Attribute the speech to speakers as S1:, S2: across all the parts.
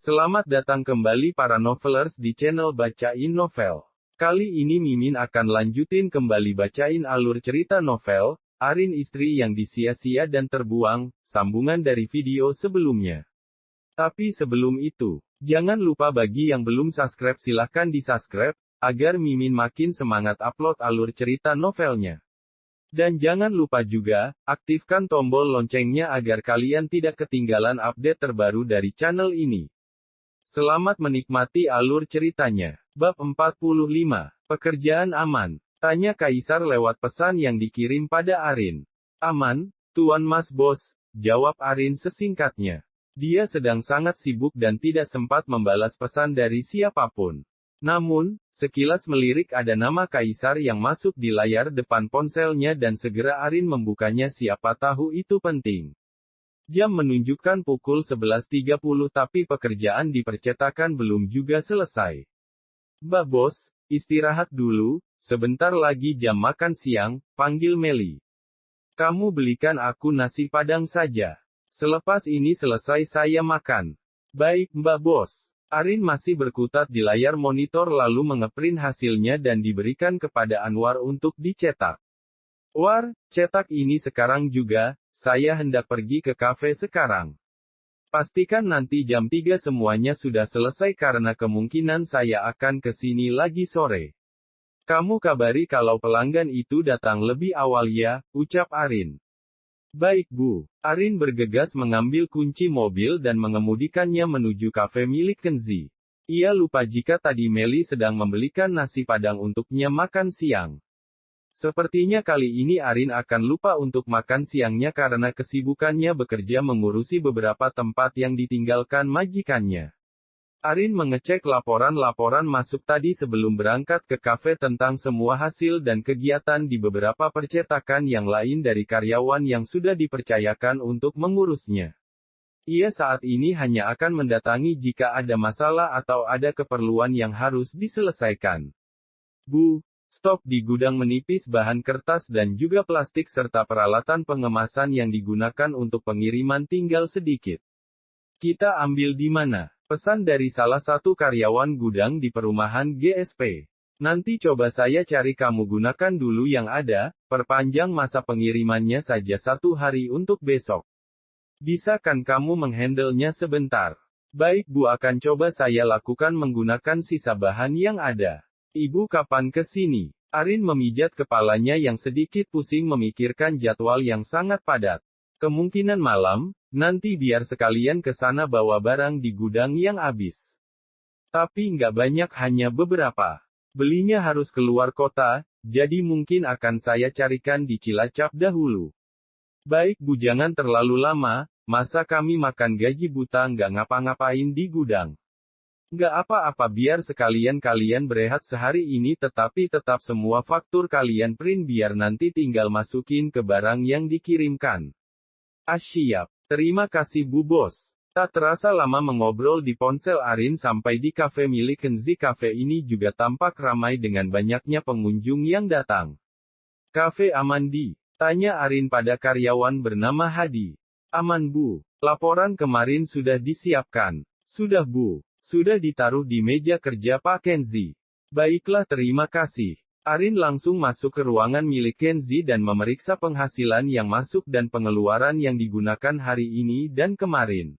S1: Selamat datang kembali para novelers di channel Bacain Novel. Kali ini Mimin akan lanjutin kembali bacain alur cerita novel, Arin Istri yang Disia-sia dan Terbuang, sambungan dari video sebelumnya. Tapi sebelum itu, jangan lupa bagi yang belum subscribe silahkan di-subscribe, agar Mimin makin semangat upload alur cerita novelnya. Dan jangan lupa juga, aktifkan tombol loncengnya agar kalian tidak ketinggalan update terbaru dari channel ini. Selamat menikmati alur ceritanya. Bab 45. Pekerjaan aman. Tanya Kaisar lewat pesan yang dikirim pada Arin. Aman, Tuan Mas Bos, jawab Arin sesingkatnya. Dia sedang sangat sibuk dan tidak sempat membalas pesan dari siapapun. Namun, sekilas melirik ada nama Kaisar yang masuk di layar depan ponselnya dan segera Arin membukanya, siapa tahu itu penting. Jam menunjukkan pukul 11.30 tapi pekerjaan di percetakan belum juga selesai. Mbak Bos, istirahat dulu, sebentar lagi jam makan siang, panggil Meli. Kamu belikan aku nasi padang saja. Selepas ini selesai saya makan. Baik Mbak Bos. Arin masih berkutat di layar monitor lalu mengeprint hasilnya dan diberikan kepada Anwar untuk dicetak. War, cetak ini sekarang juga, saya hendak pergi ke kafe sekarang. Pastikan nanti jam 3 semuanya sudah selesai karena kemungkinan saya akan ke sini lagi sore. Kamu kabari kalau pelanggan itu datang lebih awal ya, ucap Arin. Baik Bu. Arin bergegas mengambil kunci mobil dan mengemudikannya menuju kafe milik Kenzi. Ia lupa jika tadi Meli sedang membelikan nasi padang untuknya makan siang. Sepertinya kali ini Arin akan lupa untuk makan siangnya karena kesibukannya bekerja mengurusi beberapa tempat yang ditinggalkan majikannya. Arin mengecek laporan-laporan masuk tadi sebelum berangkat ke kafe tentang semua hasil dan kegiatan di beberapa percetakan yang lain dari karyawan yang sudah dipercayakan untuk mengurusnya. Ia saat ini hanya akan mendatangi jika ada masalah atau ada keperluan yang harus diselesaikan. Bu, stok di gudang menipis bahan kertas dan juga plastik serta peralatan pengemasan yang digunakan untuk pengiriman tinggal sedikit. Kita ambil di mana? Pesan dari salah satu karyawan gudang di perumahan GSP. Nanti coba saya cari, kamu gunakan dulu yang ada, perpanjang masa pengirimannya saja 1 hari untuk besok. Bisa kan kamu menghandlenya sebentar? Baik Bu, akan coba saya lakukan menggunakan sisa bahan yang ada. Ibu kapan ke sini? Arin memijat kepalanya yang sedikit pusing memikirkan jadwal yang sangat padat. Kemungkinan malam, nanti biar sekalian ke sana bawa barang di gudang yang habis. Tapi nggak banyak, hanya beberapa. Belinya harus keluar kota, jadi mungkin akan saya carikan di Cilacap dahulu. Baik Bu, jangan terlalu lama, masa kami makan gaji buta nggak ngapa-ngapain di gudang. Nggak apa-apa, biar sekalian kalian berehat sehari ini, tetapi tetap semua faktur kalian print biar nanti tinggal masukin ke barang yang dikirimkan. Siap. Terima kasih Bu Bos. Tak terasa lama mengobrol di ponsel Arin sampai di kafe milik Kenzi. Kafe ini juga tampak ramai dengan banyaknya pengunjung yang datang. Kafe aman di? Tanya Arin pada karyawan bernama Hadi. Aman Bu. Laporan kemarin sudah disiapkan. Sudah Bu. Sudah ditaruh di meja kerja Pak Kenzi. Baiklah, terima kasih. Arin langsung masuk ke ruangan milik Kenzi dan memeriksa penghasilan yang masuk dan pengeluaran yang digunakan hari ini dan kemarin.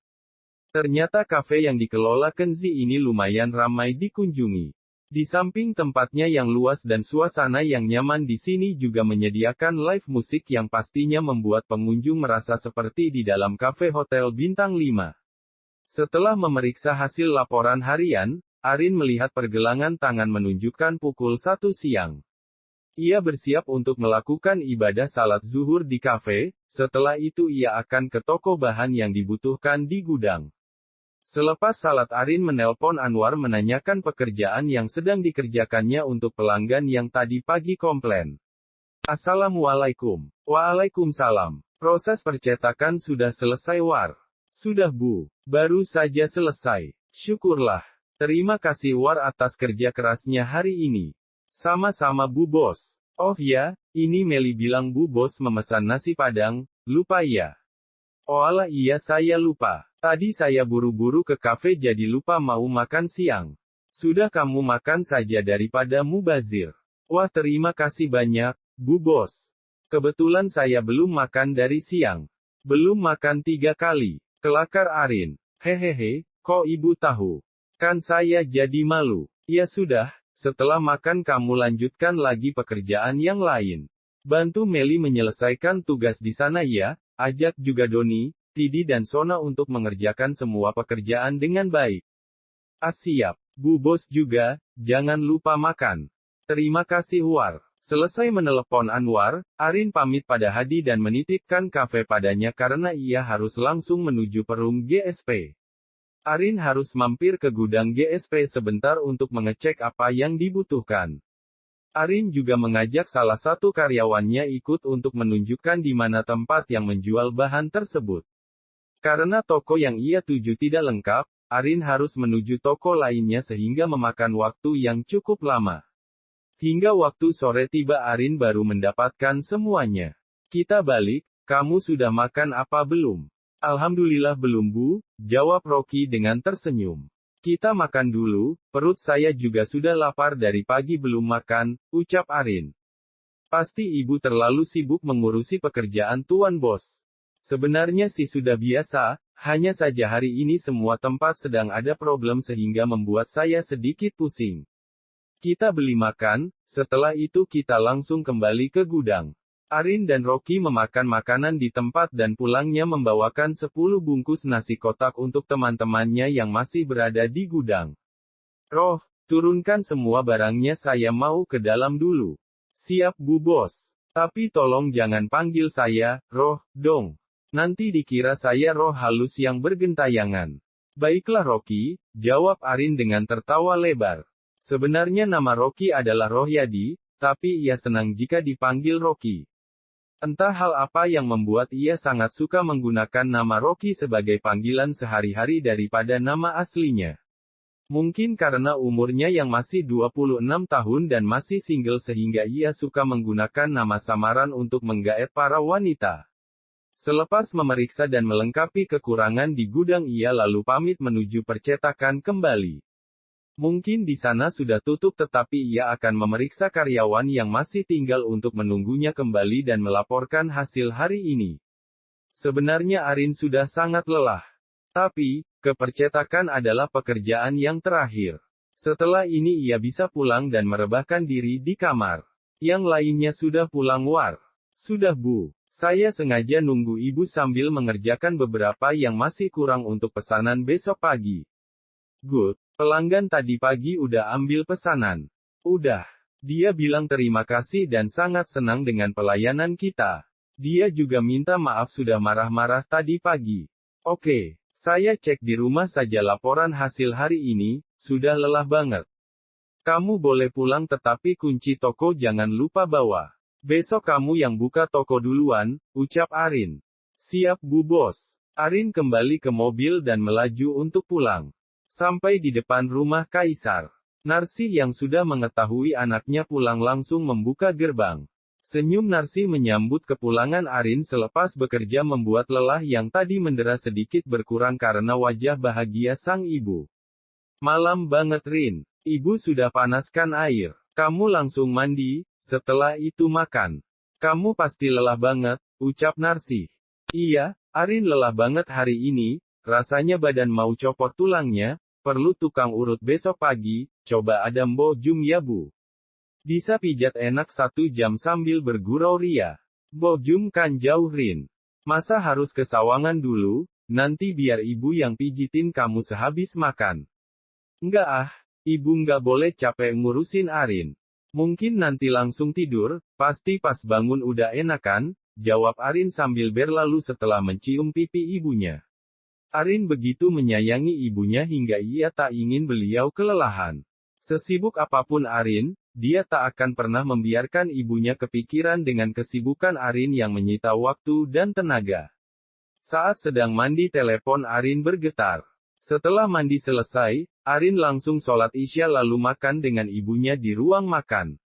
S1: Ternyata kafe yang dikelola Kenzi ini lumayan ramai dikunjungi. Di samping tempatnya yang luas dan suasana yang nyaman, di sini juga menyediakan live musik yang pastinya membuat pengunjung merasa seperti di dalam kafe hotel bintang 5. Setelah memeriksa hasil laporan harian, Arin melihat pergelangan tangan menunjukkan pukul 1 siang. Ia bersiap untuk melakukan ibadah salat zuhur di kafe, setelah itu ia akan ke toko bahan yang dibutuhkan di gudang. Selepas salat Arin menelpon Anwar menanyakan pekerjaan yang sedang dikerjakannya untuk pelanggan yang tadi pagi komplain. Assalamualaikum. Waalaikumsalam. Proses percetakan sudah selesai War? Sudah Bu. Baru saja selesai. Syukurlah. Terima kasih War atas kerja kerasnya hari ini. Sama-sama Bu Bos. Oh ya, ini Meli bilang Bu Bos memesan nasi padang, lupa ya? Oh alah, iya saya lupa. Tadi saya buru-buru ke kafe jadi lupa mau makan siang. Sudah kamu makan saja daripada mubazir. Wah terima kasih banyak, Bu Bos. Kebetulan saya belum makan dari siang. Belum makan 3 kali. Kelakar Arin. Hehehe, kok ibu tahu? Kan saya jadi malu. Ya sudah, setelah makan kamu lanjutkan lagi pekerjaan yang lain. Bantu Meli menyelesaikan tugas di sana ya, ajak juga Doni, Tidi dan Sona untuk mengerjakan semua pekerjaan dengan baik. Siap. Bu Bos juga, jangan lupa makan. Terima kasih War. Selesai menelepon Anwar, Arin pamit pada Hadi dan menitipkan kafe padanya karena ia harus langsung menuju perum GSP. Arin harus mampir ke gudang GSP sebentar untuk mengecek apa yang dibutuhkan. Arin juga mengajak salah satu karyawannya ikut untuk menunjukkan di mana tempat yang menjual bahan tersebut. Karena toko yang ia tuju tidak lengkap, Arin harus menuju toko lainnya sehingga memakan waktu yang cukup lama. Hingga waktu sore tiba Arin baru mendapatkan semuanya. Kita balik, kamu sudah makan apa belum? Alhamdulillah belum Bu, jawab Rocky dengan tersenyum. Kita makan dulu, perut saya juga sudah lapar dari pagi belum makan, ucap Arin. Pasti ibu terlalu sibuk mengurusi pekerjaan Tuan Bos. Sebenarnya sih sudah biasa, hanya saja hari ini semua tempat sedang ada problem sehingga membuat saya sedikit pusing. Kita beli makan, setelah itu kita langsung kembali ke gudang. Arin dan Rocky memakan makanan di tempat dan pulangnya membawakan 10 bungkus nasi kotak untuk teman-temannya yang masih berada di gudang. Roh, turunkan semua barangnya saya mau ke dalam dulu. Siap Bu Bos. Tapi tolong jangan panggil saya, Roh, dong. Nanti dikira saya roh halus yang bergentayangan. Baiklah Rocky, jawab Arin dengan tertawa lebar. Sebenarnya nama Rocky adalah Rohyadi, tapi ia senang jika dipanggil Rocky. Entah hal apa yang membuat ia sangat suka menggunakan nama Rocky sebagai panggilan sehari-hari daripada nama aslinya. Mungkin karena umurnya yang masih 26 tahun dan masih single sehingga ia suka menggunakan nama samaran untuk menggaet para wanita. Selepas memeriksa dan melengkapi kekurangan di gudang ia lalu pamit menuju percetakan kembali. Mungkin di sana sudah tutup tetapi ia akan memeriksa karyawan yang masih tinggal untuk menunggunya kembali dan melaporkan hasil hari ini. Sebenarnya Arin sudah sangat lelah. Tapi, kepercetakan adalah pekerjaan yang terakhir. Setelah ini ia bisa pulang dan merebahkan diri di kamar. Yang lainnya sudah pulang War. Sudah Bu. Saya sengaja nunggu ibu sambil mengerjakan beberapa yang masih kurang untuk pesanan besok pagi. Good. Pelanggan tadi pagi udah ambil pesanan. Udah. Dia bilang terima kasih dan sangat senang dengan pelayanan kita. Dia juga minta maaf sudah marah-marah tadi pagi. Oke, saya cek di rumah saja laporan hasil hari ini, sudah lelah banget. Kamu boleh pulang tetapi kunci toko jangan lupa bawa. Besok kamu yang buka toko duluan, ucap Arin. Siap Bu Bos. Arin kembali ke mobil dan melaju untuk pulang. Sampai di depan rumah Kaisar. Narsih yang sudah mengetahui anaknya pulang langsung membuka gerbang. Senyum Narsih menyambut kepulangan Arin selepas bekerja membuat lelah yang tadi mendera sedikit berkurang karena wajah bahagia sang ibu. Malam banget Rin. Ibu sudah panaskan air. Kamu langsung mandi, setelah itu makan. Kamu pasti lelah banget, ucap Narsih. Iya, Arin lelah banget hari ini. Rasanya badan mau copot tulangnya, perlu tukang urut besok pagi, coba ada Mbok Jum ya Bu. Bisa pijat enak 1 jam sambil bergurau ria. Mbok Jum kan jauh Rin. Masa harus ke Sawangan dulu, nanti biar ibu yang pijitin kamu sehabis makan. Enggak ibu nggak boleh capek ngurusin Arin. Mungkin nanti langsung tidur, pasti pas bangun udah enakan, jawab Arin sambil berlalu setelah mencium pipi ibunya. Arin begitu menyayangi ibunya hingga ia tak ingin beliau kelelahan. Sesibuk apapun Arin, dia tak akan pernah membiarkan ibunya kepikiran dengan kesibukan Arin yang menyita waktu dan tenaga. Saat sedang mandi telepon Arin bergetar. Setelah mandi selesai, Arin langsung sholat Isya lalu makan dengan ibunya di ruang makan.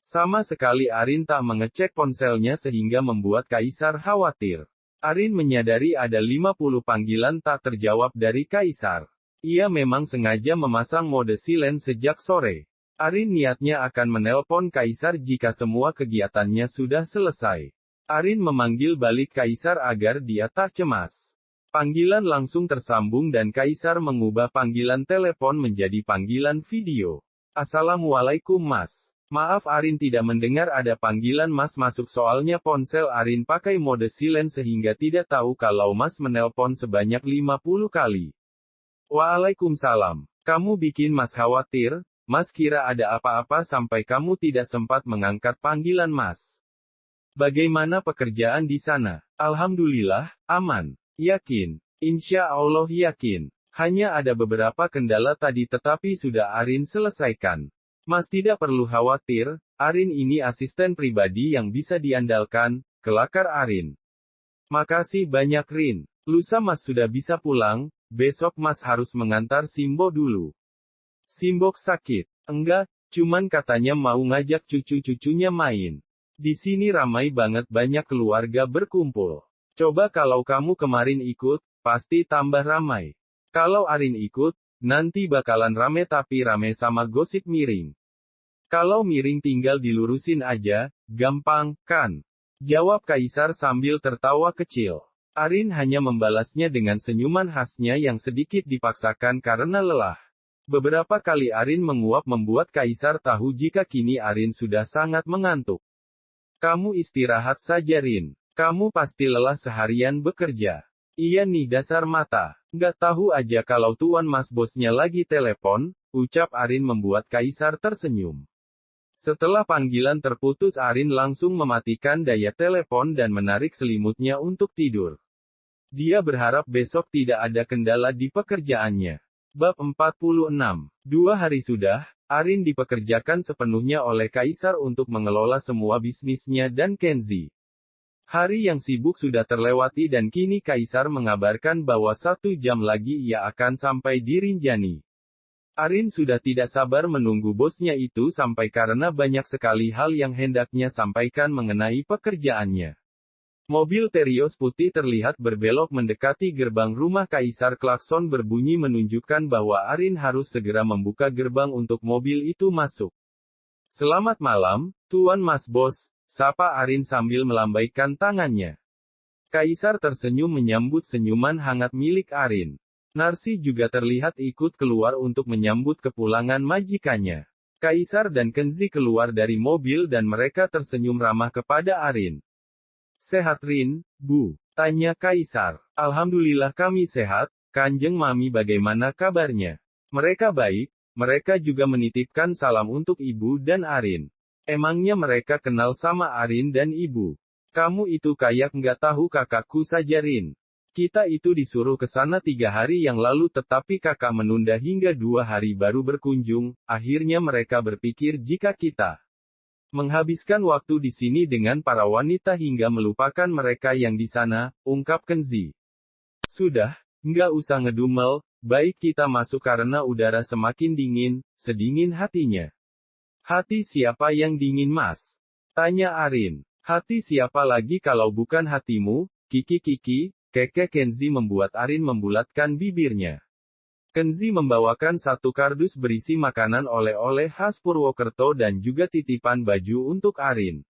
S1: Sama sekali Arin tak mengecek ponselnya sehingga membuat Kaisar khawatir. Arin menyadari ada 50 panggilan tak terjawab dari Kaisar. Ia memang sengaja memasang mode silent sejak sore. Arin niatnya akan menelpon Kaisar jika semua kegiatannya sudah selesai. Arin memanggil balik Kaisar agar dia tak cemas. Panggilan langsung tersambung dan Kaisar mengubah panggilan telepon menjadi panggilan video. Assalamualaikum Mas. Maaf Arin tidak mendengar ada panggilan Mas masuk soalnya ponsel Arin pakai mode silent sehingga tidak tahu kalau Mas menelpon sebanyak 50 kali. Waalaikumsalam. Kamu bikin Mas khawatir, Mas kira ada apa-apa sampai kamu tidak sempat mengangkat panggilan Mas. Bagaimana pekerjaan di sana? Alhamdulillah, aman. Yakin. Insya Allah yakin. Hanya ada beberapa kendala tadi tetapi sudah Arin selesaikan. Mas tidak perlu khawatir, Arin ini asisten pribadi yang bisa diandalkan, kelakar Arin. Makasih banyak Rin. Lusa Mas sudah bisa pulang, besok Mas harus mengantar Simbo dulu. Simbok sakit. Enggak, cuman katanya mau ngajak cucu-cucunya main. Di sini ramai banget banyak keluarga berkumpul. Coba kalau kamu kemarin ikut, pasti tambah ramai. Kalau Arin ikut, nanti bakalan rame tapi rame sama gosip miring. Kalau miring tinggal dilurusin aja, gampang, kan? Jawab Kaisar sambil tertawa kecil. Arin hanya membalasnya dengan senyuman khasnya yang sedikit dipaksakan karena lelah. Beberapa kali Arin menguap membuat Kaisar tahu jika kini Arin sudah sangat mengantuk. Kamu istirahat saja Rin. Kamu pasti lelah seharian bekerja. Iya nih dasar mata. Nggak tahu aja kalau tuan mas bosnya lagi telepon, ucap Arin membuat Kaisar tersenyum. Setelah panggilan terputus Arin langsung mematikan daya telepon dan menarik selimutnya untuk tidur. Dia berharap besok tidak ada kendala di pekerjaannya. Bab 46. 2 hari sudah, Arin dipekerjakan sepenuhnya oleh Kaisar untuk mengelola semua bisnisnya dan Kenzi. Hari yang sibuk sudah terlewati dan kini Kaisar mengabarkan bahwa 1 jam lagi ia akan sampai di Rinjani. Arin sudah tidak sabar menunggu bosnya itu sampai karena banyak sekali hal yang hendaknya sampaikan mengenai pekerjaannya. Mobil Terios putih terlihat berbelok mendekati gerbang rumah Kaisar. Klakson berbunyi menunjukkan bahwa Arin harus segera membuka gerbang untuk mobil itu masuk. Selamat malam, Tuan Mas Bos. Sapa Arin sambil melambaikan tangannya. Kaisar tersenyum menyambut senyuman hangat milik Arin. Narsi juga terlihat ikut keluar untuk menyambut kepulangan majikannya. Kaisar dan Kenzi keluar dari mobil dan mereka tersenyum ramah kepada Arin. Sehat Rin, Bu? Tanya Kaisar. Alhamdulillah kami sehat, Kanjeng Mami bagaimana kabarnya? Mereka baik, mereka juga menitipkan salam untuk Ibu dan Arin. Emangnya mereka kenal sama Arin dan Ibu? Kamu itu kayak nggak tahu kakakku saja Rin. Kita itu disuruh ke sana 3 hari yang lalu tetapi kakak menunda hingga 2 hari baru berkunjung, akhirnya mereka berpikir jika kita menghabiskan waktu di sini dengan para wanita hingga melupakan mereka yang di sana, ungkap Kenzi. Sudah, nggak usah ngedumel, baik kita masuk karena udara semakin dingin, sedingin hatinya. Hati siapa yang dingin Mas? Tanya Arin. Hati siapa lagi kalau bukan hatimu, Kiki, keke Kenzi membuat Arin membulatkan bibirnya. Kenzi membawakan 1 kardus berisi makanan oleh-oleh khas Purwokerto dan juga titipan baju untuk Arin.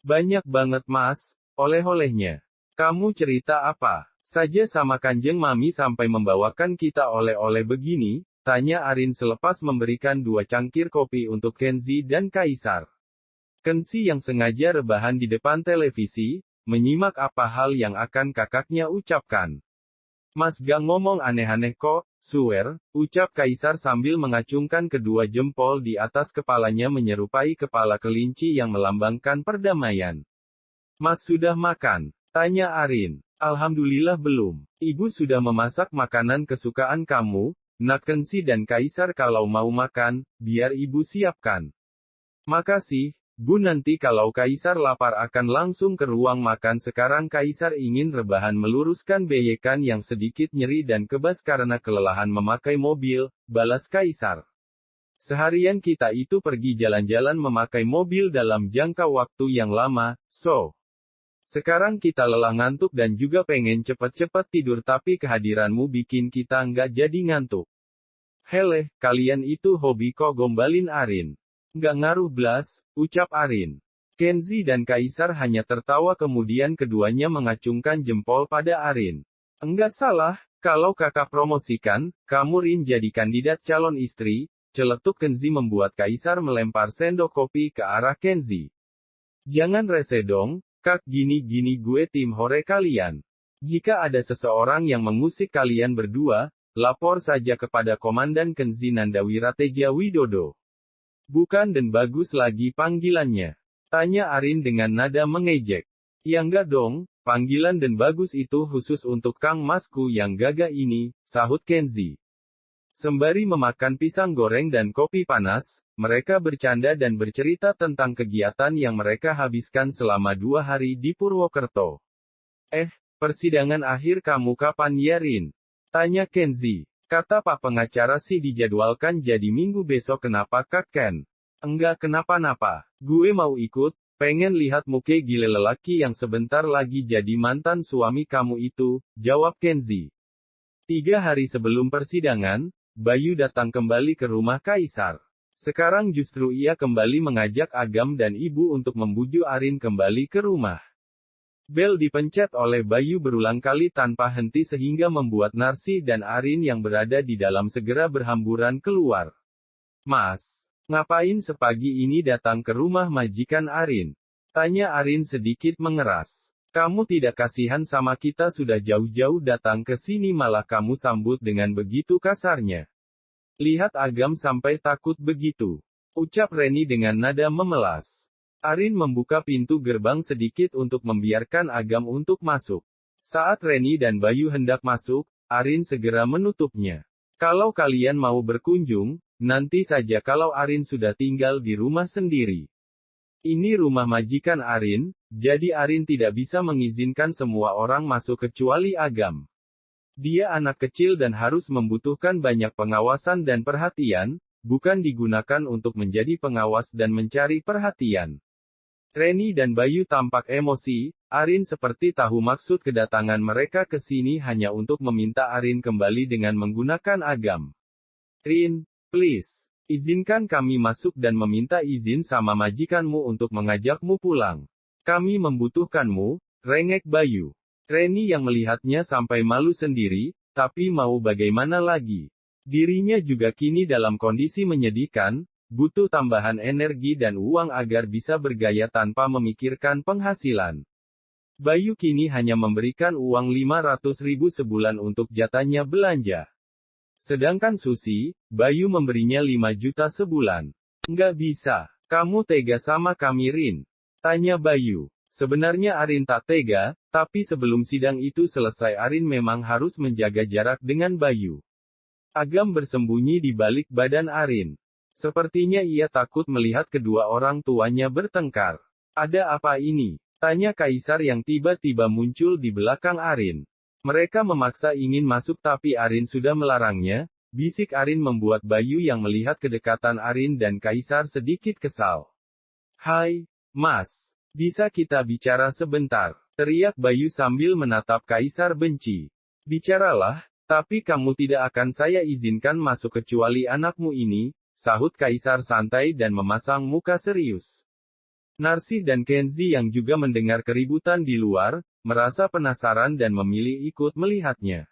S1: Banyak banget Mas, oleh-olehnya. Kamu cerita apa saja sama Kanjeng Mami sampai membawakan kita oleh-oleh begini? Tanya Arin selepas memberikan 2 cangkir kopi untuk Kenzi dan Kaisar. Kenzi yang sengaja rebahan di depan televisi, menyimak apa hal yang akan kakaknya ucapkan. Mas gak ngomong aneh-aneh kok, swear, ucap Kaisar sambil mengacungkan kedua jempol di atas kepalanya menyerupai kepala kelinci yang melambangkan perdamaian. Mas sudah makan? Tanya Arin. Alhamdulillah belum. Ibu sudah memasak makanan kesukaan kamu, Nak Kenzi dan Kaisar kalau mau makan, biar ibu siapkan. Makasih, Bu nanti kalau Kaisar lapar akan langsung ke ruang makan sekarang Kaisar ingin rebahan meluruskan beyekan yang sedikit nyeri dan kebas karena kelelahan memakai mobil, balas Kaisar. Seharian kita itu pergi jalan-jalan memakai mobil dalam jangka waktu yang lama, so. Sekarang kita lelah ngantuk dan juga pengen cepet-cepet tidur tapi kehadiranmu bikin kita nggak jadi ngantuk. Heleh, kalian itu hobi kok, gombalin Arin. Nggak ngaruh blas, ucap Arin. Kenzi dan Kaisar hanya tertawa kemudian keduanya mengacungkan jempol pada Arin. Enggak salah, kalau kakak promosikan, kamu Rin jadi kandidat calon istri, celetuk Kenzi membuat Kaisar melempar sendok kopi ke arah Kenzi. Jangan rese dong, kak, gini-gini gue tim hore kalian. Jika ada seseorang yang mengusik kalian berdua, lapor saja kepada Komandan Kenzi Nandawirateja Widodo. Bukan dan bagus lagi panggilannya? Tanya Arin dengan nada mengejek. Ya enggak dong, panggilan dan bagus itu khusus untuk Kang Masku yang gagah ini, sahut Kenzi. Sembari memakan pisang goreng dan kopi panas, mereka bercanda dan bercerita tentang kegiatan yang mereka habiskan selama 2 hari di Purwokerto. Persidangan akhir kamu kapan ya Rin? Tanya Kenzi. Kata Pak pengacara sih dijadwalkan jadi minggu besok. Kenapa Kak Ken? Enggak kenapa-napa. Gue mau ikut, pengen lihat muka gile lelaki yang sebentar lagi jadi mantan suami kamu itu, jawab Kenzi. 3 hari sebelum persidangan, Bayu datang kembali ke rumah Kaisar. Sekarang justru ia kembali mengajak Agam dan Ibu untuk membujuk Arin kembali ke rumah. Bel dipencet oleh Bayu berulang kali tanpa henti sehingga membuat Narsi dan Arin yang berada di dalam segera berhamburan keluar. Mas, ngapain sepagi ini datang ke rumah majikan Arin? Tanya Arin sedikit mengeras. Kamu tidak kasihan sama kita sudah jauh-jauh datang ke sini malah kamu sambut dengan begitu kasarnya. Lihat Agam sampai takut begitu. Ucap Reni dengan nada memelas. Arin membuka pintu gerbang sedikit untuk membiarkan Agam untuk masuk. Saat Reni dan Bayu hendak masuk, Arin segera menutupnya. Kalau kalian mau berkunjung, nanti saja kalau Arin sudah tinggal di rumah sendiri. Ini rumah majikan Arin, jadi Arin tidak bisa mengizinkan semua orang masuk kecuali Agam. Dia anak kecil dan harus membutuhkan banyak pengawasan dan perhatian, bukan digunakan untuk menjadi pengawas dan mencari perhatian. Reni dan Bayu tampak emosi, Arin seperti tahu maksud kedatangan mereka ke sini hanya untuk meminta Arin kembali dengan menggunakan Agam. Rin, please, izinkan kami masuk dan meminta izin sama majikanmu untuk mengajakmu pulang. Kami membutuhkanmu, rengek Bayu. Reni yang melihatnya sampai malu sendiri, tapi mau bagaimana lagi. Dirinya juga kini dalam kondisi menyedihkan, butuh tambahan energi dan uang agar bisa bergaya tanpa memikirkan penghasilan. Bayu kini hanya memberikan uang 500.000 sebulan untuk jatahnya belanja. Sedangkan Susi, Bayu memberinya 5 juta sebulan. Nggak bisa. Kamu tega sama kami Rin? Tanya Bayu. Sebenarnya Arin tak tega, tapi sebelum sidang itu selesai Arin memang harus menjaga jarak dengan Bayu. Agam bersembunyi di balik badan Arin. Sepertinya ia takut melihat kedua orang tuanya bertengkar. Ada apa ini? Tanya Kaisar yang tiba-tiba muncul di belakang Arin. Mereka memaksa ingin masuk tapi Arin sudah melarangnya, bisik Arin membuat Bayu yang melihat kedekatan Arin dan Kaisar sedikit kesal. Hai, Mas. Bisa kita bicara sebentar? Teriak Bayu sambil menatap Kaisar benci. Bicaralah, tapi kamu tidak akan saya izinkan masuk kecuali anakmu ini, sahut Kaisar santai dan memasang muka serius. Narsi dan Kenzi yang juga mendengar keributan di luar, merasa penasaran dan memilih ikut melihatnya.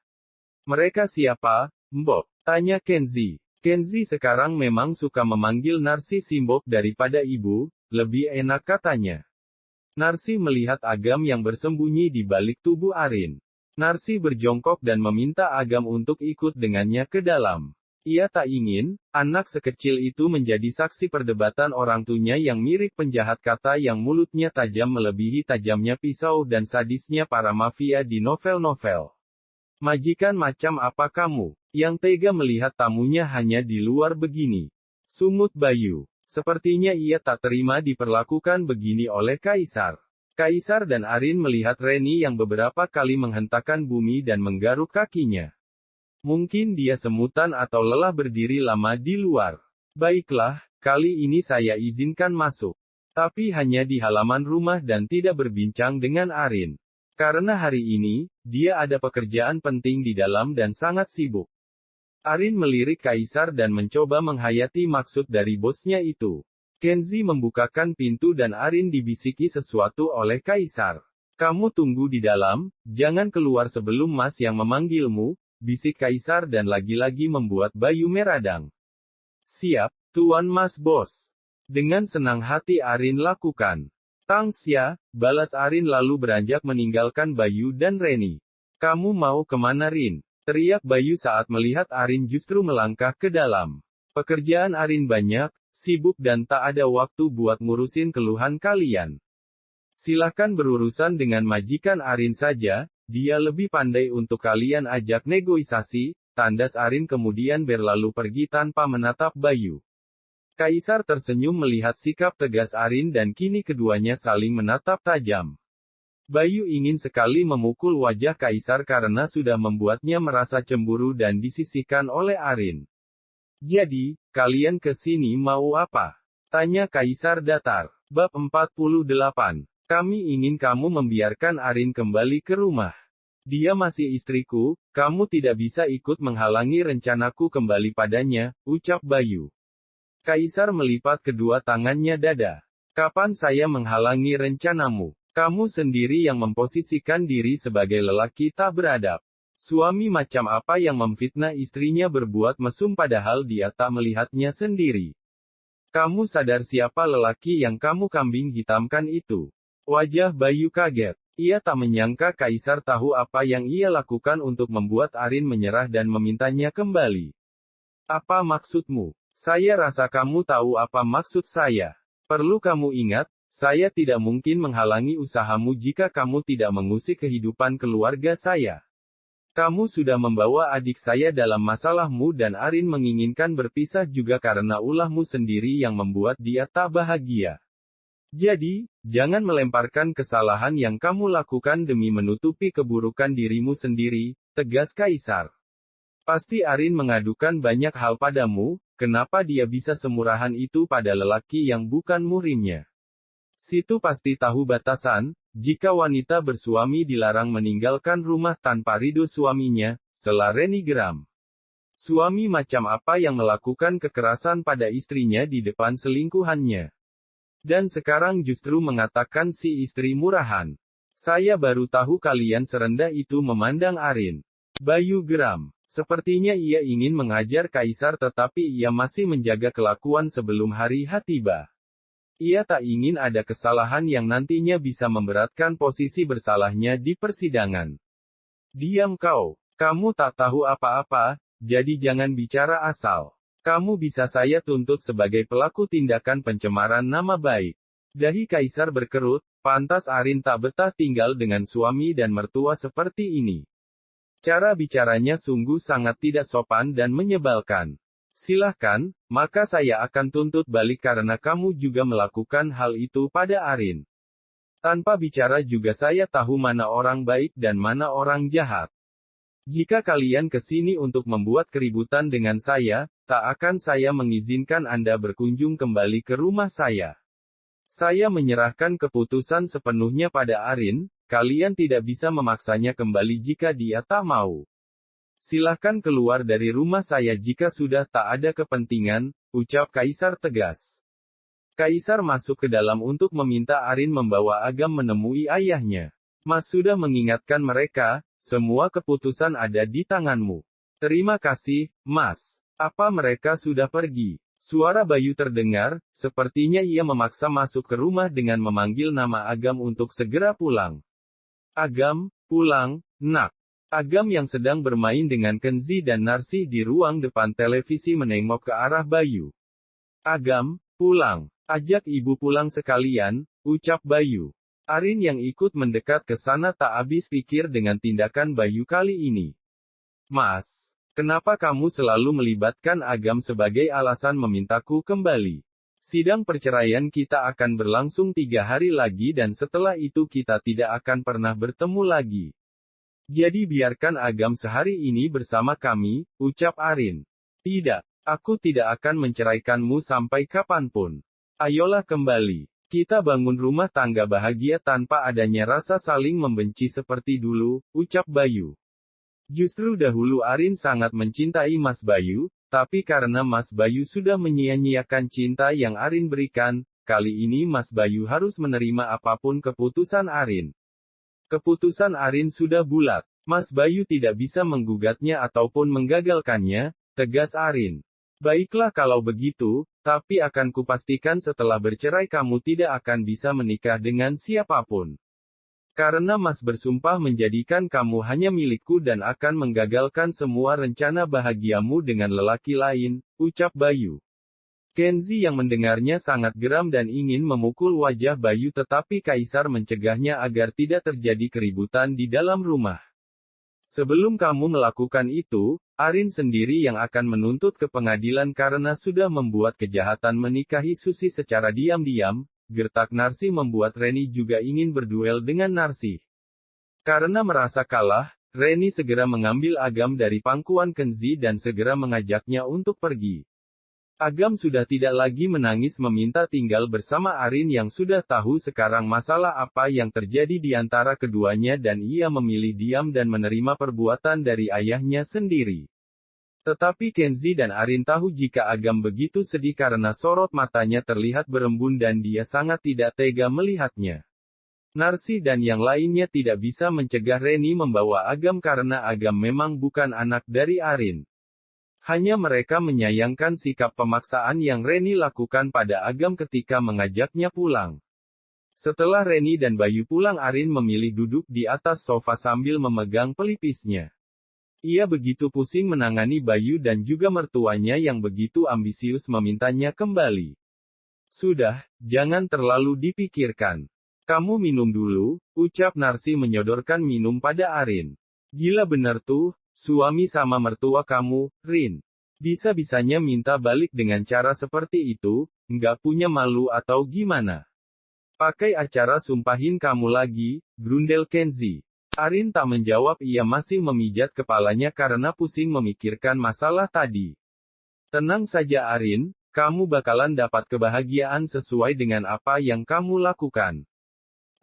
S1: Mereka siapa, Mbok? Tanya Kenzi. Kenzi sekarang memang suka memanggil Narsi Simbok daripada ibu, lebih enak katanya. Narsi melihat Agam yang bersembunyi di balik tubuh Arin. Narsi berjongkok dan meminta Agam untuk ikut dengannya ke dalam. Ia tak ingin, anak sekecil itu menjadi saksi perdebatan orang tuanya yang mirip penjahat kata yang mulutnya tajam melebihi tajamnya pisau dan sadisnya para mafia di novel-novel. Majikan macam apa kamu, yang tega melihat tamunya hanya di luar begini? Sungut Bayu. Sepertinya ia tak terima diperlakukan begini oleh Kaisar. Kaisar dan Arin melihat Reni yang beberapa kali menghentakkan bumi dan menggaruk kakinya. Mungkin dia semutan atau lelah berdiri lama di luar. Baiklah, kali ini saya izinkan masuk. Tapi hanya di halaman rumah dan tidak berbincang dengan Arin. Karena hari ini, dia ada pekerjaan penting di dalam dan sangat sibuk. Arin melirik Kaisar dan mencoba menghayati maksud dari bosnya itu. Kenzi membukakan pintu dan Arin dibisiki sesuatu oleh Kaisar. Kamu tunggu di dalam, jangan keluar sebelum Mas yang memanggilmu, bisik Kaisar dan lagi-lagi membuat Bayu meradang. Siap, Tuan Mas Bos. Dengan senang hati Arin lakukan. Tangsya, balas Arin lalu beranjak meninggalkan Bayu dan Reni. Kamu mau kemana Rin? Teriak Bayu saat melihat Arin justru melangkah ke dalam. Pekerjaan Arin banyak, sibuk dan tak ada waktu buat ngurusin keluhan kalian. Silahkan berurusan dengan majikan Arin saja, dia lebih pandai untuk kalian ajak negosiasi, tandas Arin kemudian berlalu pergi tanpa menatap Bayu. Kaisar tersenyum melihat sikap tegas Arin dan kini keduanya saling menatap tajam. Bayu ingin sekali memukul wajah Kaisar karena sudah membuatnya merasa cemburu dan disisihkan oleh Arin. Jadi, kalian ke sini mau apa? Tanya Kaisar datar. Bab 48. Kami ingin kamu membiarkan Arin kembali ke rumah. Dia masih istriku, kamu tidak bisa ikut menghalangi rencanaku kembali padanya, ucap Bayu. Kaisar melipat kedua tangannya dada. Kapan saya menghalangi rencanamu? Kamu sendiri yang memposisikan diri sebagai lelaki tak beradab. Suami macam apa yang memfitnah istrinya berbuat mesum padahal dia tak melihatnya sendiri. Kamu sadar siapa lelaki yang kamu kambing hitamkan itu? Wajah Bayu kaget. Ia tak menyangka Kaisar tahu apa yang ia lakukan untuk membuat Arin menyerah dan memintanya kembali. Apa maksudmu? Saya rasa kamu tahu apa maksud saya. Perlu kamu ingat, saya tidak mungkin menghalangi usahamu jika kamu tidak mengusik kehidupan keluarga saya. Kamu sudah membawa adik saya dalam masalahmu dan Arin menginginkan berpisah juga karena ulahmu sendiri yang membuat dia tak bahagia. Jadi, jangan melemparkan kesalahan yang kamu lakukan demi menutupi keburukan dirimu sendiri, tegas Kaisar. Pasti Arin mengadukan banyak hal padamu, kenapa dia bisa semurahan itu pada lelaki yang bukan murimnya. Situ pasti tahu batasan, jika wanita bersuami dilarang meninggalkan rumah tanpa ridho suaminya, sela Reni geram. Suami macam apa yang melakukan kekerasan pada istrinya di depan selingkuhannya? Dan sekarang justru mengatakan si istri murahan. Saya baru tahu kalian serendah itu memandang Arin. Bayu geram. Sepertinya ia ingin mengajar Kaisar tetapi ia masih menjaga kelakuan sebelum hari H tiba. Ia tak ingin ada kesalahan yang nantinya bisa memberatkan posisi bersalahnya di persidangan. Diam kau. Kamu tak tahu apa-apa, jadi jangan bicara asal. Kamu bisa saya tuntut sebagai pelaku tindakan pencemaran nama baik. Dahi Kaisar berkerut, pantas Arin tak betah tinggal dengan suami dan mertua seperti ini. Cara bicaranya sungguh sangat tidak sopan dan menyebalkan. Silahkan, maka saya akan tuntut balik karena kamu juga melakukan hal itu pada Arin. Tanpa bicara juga saya tahu mana orang baik dan mana orang jahat. Jika kalian ke sini untuk membuat keributan dengan saya, tak akan saya mengizinkan Anda berkunjung kembali ke rumah saya. Saya menyerahkan keputusan sepenuhnya pada Arin, kalian tidak bisa memaksanya kembali jika dia tak mau. Silahkan keluar dari rumah saya jika sudah tak ada kepentingan, ucap Kaisar tegas. Kaisar masuk ke dalam untuk meminta Arin membawa Agam menemui ayahnya. Mas sudah mengingatkan mereka, semua keputusan ada di tanganmu. Terima kasih, Mas. Apa mereka sudah pergi? Suara Bayu terdengar, sepertinya ia memaksa masuk ke rumah dengan memanggil nama Agam untuk segera pulang. Agam, pulang, nak. Agam yang sedang bermain dengan Kenzi dan Narsih di ruang depan televisi menengok ke arah Bayu. Agam, pulang. Ajak ibu pulang sekalian, ucap Bayu. Arin yang ikut mendekat ke sana tak habis pikir dengan tindakan Bayu kali ini. Mas, kenapa kamu selalu melibatkan Agam sebagai alasan memintaku kembali? Sidang perceraian kita akan berlangsung 3 hari lagi dan setelah itu kita tidak akan pernah bertemu lagi. Jadi biarkan Agam sehari ini bersama kami, ucap Arin. Tidak, aku tidak akan menceraikanmu sampai kapanpun. Ayolah kembali. Kita bangun rumah tangga bahagia tanpa adanya rasa saling membenci seperti dulu, ucap Bayu. Justru dahulu Arin sangat mencintai Mas Bayu, tapi karena Mas Bayu sudah menyia-nyiakan cinta yang Arin berikan, kali ini Mas Bayu harus menerima apapun keputusan Arin. Keputusan Arin sudah bulat. Mas Bayu tidak bisa menggugatnya ataupun menggagalkannya, tegas Arin. Baiklah kalau begitu, tapi akan kupastikan setelah bercerai kamu tidak akan bisa menikah dengan siapapun. Karena Mas bersumpah menjadikan kamu hanya milikku dan akan menggagalkan semua rencana bahagiamu dengan lelaki lain, ucap Bayu. Kenzi yang mendengarnya sangat geram dan ingin memukul wajah Bayu tetapi Kaisar mencegahnya agar tidak terjadi keributan di dalam rumah. Sebelum kamu melakukan itu, Arin sendiri yang akan menuntut ke pengadilan karena sudah membuat kejahatan menikahi Susi secara diam-diam, gertak Narsi membuat Reni juga ingin berduel dengan Narsi. Karena merasa kalah, Reni segera mengambil Agam dari pangkuan Kenzi dan segera mengajaknya untuk pergi. Agam sudah tidak lagi menangis meminta tinggal bersama Arin yang sudah tahu sekarang masalah apa yang terjadi di antara keduanya dan ia memilih diam dan menerima perbuatan dari ayahnya sendiri. Tetapi Kenzi dan Arin tahu jika Agam begitu sedih karena sorot matanya terlihat berembun dan dia sangat tidak tega melihatnya. Narsi dan yang lainnya tidak bisa mencegah Reni membawa Agam karena Agam memang bukan anak dari Arin. Hanya mereka menyayangkan sikap pemaksaan yang Reni lakukan pada Agam ketika mengajaknya pulang. Setelah Reni dan Bayu pulang Arin memilih duduk di atas sofa sambil memegang pelipisnya. Ia begitu pusing menangani Bayu dan juga mertuanya yang begitu ambisius memintanya kembali. Sudah, jangan terlalu dipikirkan. Kamu minum dulu, ucap Narsi menyodorkan minum pada Arin. Gila bener tuh. Suami sama mertua kamu, Rin. Bisa-bisanya minta balik dengan cara seperti itu, nggak punya malu atau gimana? Pakai acara sumpahin kamu lagi, grundel Kenzi. Arin tak menjawab ia masih memijat kepalanya karena pusing memikirkan masalah tadi. Tenang saja Arin, kamu bakalan dapat kebahagiaan sesuai dengan apa yang kamu lakukan.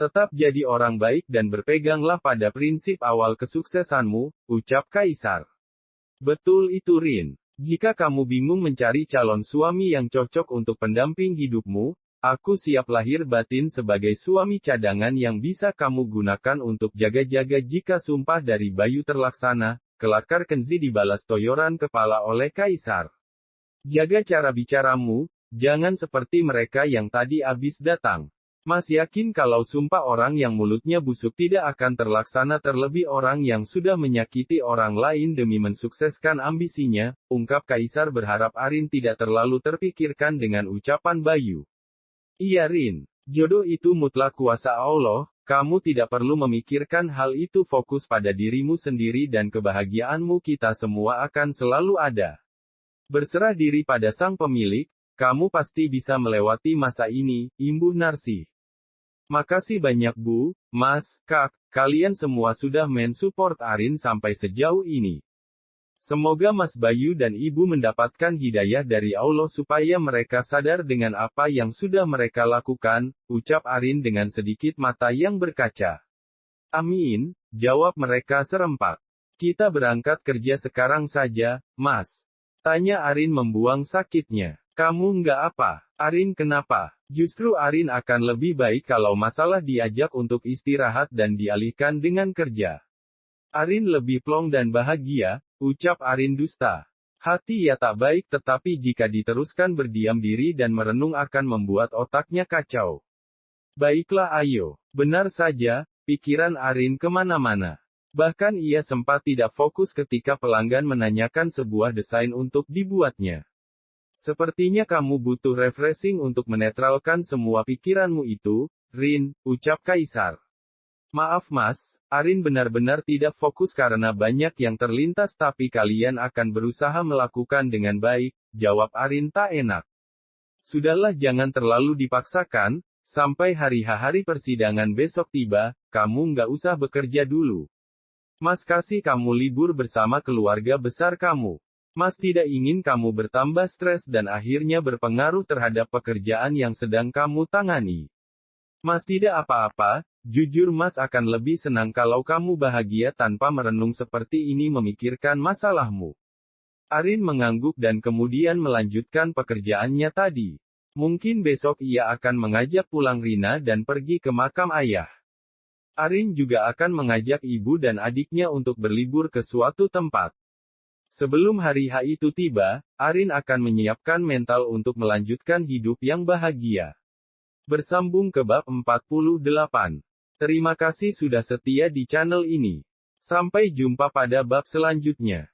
S1: Tetap jadi orang baik dan berpeganglah pada prinsip awal kesuksesanmu, ucap Kaisar. Betul itu Rin. Jika kamu bingung mencari calon suami yang cocok untuk pendamping hidupmu, aku siap lahir batin sebagai suami cadangan yang bisa kamu gunakan untuk jaga-jaga jika sumpah dari Bayu terlaksana, kelakar Kenzi dibalas toyoran kepala oleh Kaisar. Jaga cara bicaramu, jangan seperti mereka yang tadi abis datang. Mas yakin kalau sumpah orang yang mulutnya busuk tidak akan terlaksana terlebih orang yang sudah menyakiti orang lain demi mensukseskan ambisinya, ungkap Kaisar berharap Arin tidak terlalu terpikirkan dengan ucapan Bayu. Iya Rin, jodoh itu mutlak kuasa Allah, kamu tidak perlu memikirkan hal itu fokus pada dirimu sendiri dan kebahagiaanmu kita semua akan selalu ada. Berserah diri pada sang pemilik, kamu pasti bisa melewati masa ini, imbuh Narsi. Makasih banyak Bu, Mas, Kak, kalian semua sudah mensupport Arin sampai sejauh ini. Semoga Mas Bayu dan Ibu mendapatkan hidayah dari Allah supaya mereka sadar dengan apa yang sudah mereka lakukan, ucap Arin dengan sedikit mata yang berkaca. Amin, jawab mereka serempak. Kita berangkat kerja sekarang saja, Mas. Tanya Arin membuang sakitnya. Kamu nggak apa? Arin kenapa? Justru Arin akan lebih baik kalau masalah diajak untuk istirahat dan dialihkan dengan kerja. Arin lebih plong dan bahagia, ucap Arin dusta. Hati ya tak baik tetapi jika diteruskan berdiam diri dan merenung akan membuat otaknya kacau. Baiklah ayo. Benar saja, pikiran Arin kemana-mana. Bahkan ia sempat tidak fokus ketika pelanggan menanyakan sebuah desain untuk dibuatnya. Sepertinya kamu butuh refreshing untuk menetralkan semua pikiranmu itu, Rin, ucap Kaisar. Maaf Mas, Arin benar-benar tidak fokus karena banyak yang terlintas tapi kalian akan berusaha melakukan dengan baik, jawab Arin tak enak. Sudahlah jangan terlalu dipaksakan, sampai hari persidangan besok tiba, kamu nggak usah bekerja dulu. Mas kasih kamu libur bersama keluarga besar kamu. Mas tidak ingin kamu bertambah stres dan akhirnya berpengaruh terhadap pekerjaan yang sedang kamu tangani. Mas tidak apa-apa, jujur Mas akan lebih senang kalau kamu bahagia tanpa merenung seperti ini memikirkan masalahmu. Arin mengangguk dan kemudian melanjutkan pekerjaannya tadi. Mungkin besok ia akan mengajak pulang Rina dan pergi ke makam ayah. Arin juga akan mengajak ibu dan adiknya untuk berlibur ke suatu tempat. Sebelum hari H itu tiba, Arin akan menyiapkan mental untuk melanjutkan hidup yang bahagia. Bersambung ke bab 48. Terima kasih sudah setia di channel ini. Sampai jumpa pada bab selanjutnya.